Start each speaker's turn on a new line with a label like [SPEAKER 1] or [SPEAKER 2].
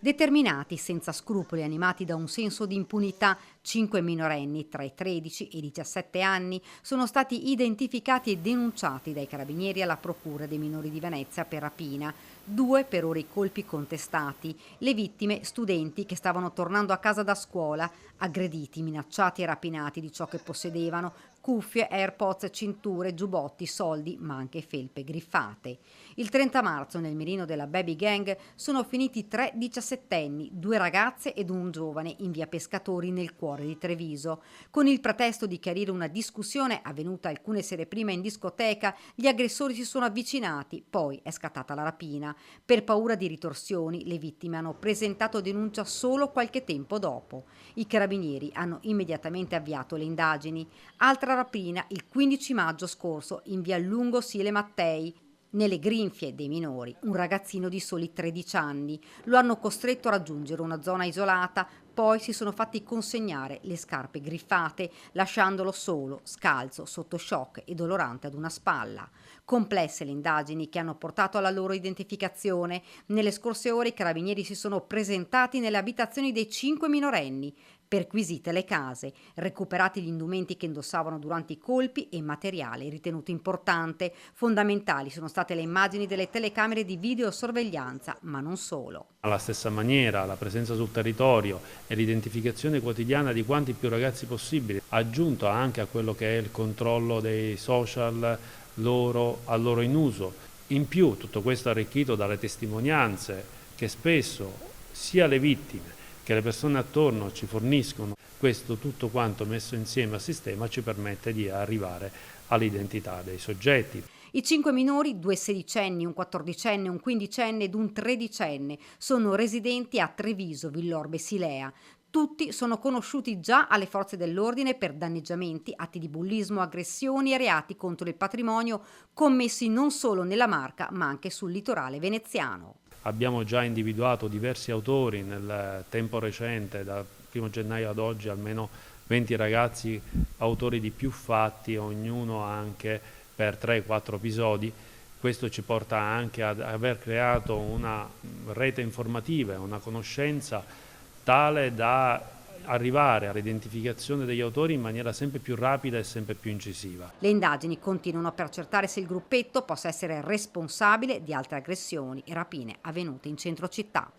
[SPEAKER 1] Determinati, senza scrupoli, animati da un senso di impunità, 5 minorenni tra i 13 e i 17 anni sono stati identificati e denunciati dai carabinieri alla Procura dei minori di Venezia per rapina, 2 per ora i colpi contestati, le vittime studenti che stavano tornando a casa da scuola, aggrediti, minacciati e rapinati di ciò che possedevano, cuffie, AirPods, cinture, giubbotti, soldi, ma anche felpe griffate. Il 30 marzo nel mirino della Baby Gang sono finiti 3 diciassettenni, 2 ragazze ed un giovane in via Pescatori nel cuore di Treviso. Con il pretesto di chiarire una discussione avvenuta alcune sere prima in discoteca, gli aggressori si sono avvicinati, poi è scattata la rapina. Per paura di ritorsioni, le vittime hanno presentato denuncia solo qualche tempo dopo. I carabinieri hanno immediatamente avviato le indagini. Altra rapina il 15 maggio scorso in via Lungo Sile Mattei, nelle grinfie dei minori, un ragazzino di soli 13 anni. Lo hanno costretto a raggiungere una zona isolata, poi si sono fatti consegnare le scarpe griffate, lasciandolo solo, scalzo, sotto shock e dolorante ad una spalla. Complesse le indagini che hanno portato alla loro identificazione. Nelle scorse ore i carabinieri si sono presentati nelle abitazioni dei 5 minorenni, perquisite le case, recuperati gli indumenti che indossavano durante i colpi e materiale ritenuto importante. Fondamentali sono state le immagini delle telecamere di videosorveglianza, ma non solo.
[SPEAKER 2] Alla stessa maniera la presenza sul territorio e l'identificazione quotidiana di quanti più ragazzi possibili, aggiunto anche a quello che è il controllo dei social al loro in uso. In più tutto questo arricchito dalle testimonianze che spesso sia le vittime che le persone attorno ci forniscono. Questo tutto quanto messo insieme a sistema ci permette di arrivare all'identità dei soggetti.
[SPEAKER 1] I 5 minori, 2 sedicenni, un quattordicenne, un quindicenne ed un tredicenne, sono residenti a Treviso, Villorbe Silea. Tutti sono conosciuti già alle forze dell'ordine per danneggiamenti, atti di bullismo, aggressioni e reati contro il patrimonio commessi non solo nella Marca ma anche sul litorale veneziano.
[SPEAKER 2] Abbiamo già individuato diversi autori nel tempo recente, dal 1 gennaio ad oggi almeno 20 ragazzi autori di più fatti, ognuno anche per 3-4 episodi. Questo ci porta anche ad aver creato una rete informativa e una conoscenza tale da arrivare all'identificazione degli autori in maniera sempre più rapida e sempre più incisiva.
[SPEAKER 1] Le indagini continuano per accertare se il gruppetto possa essere responsabile di altre aggressioni e rapine avvenute in centro città.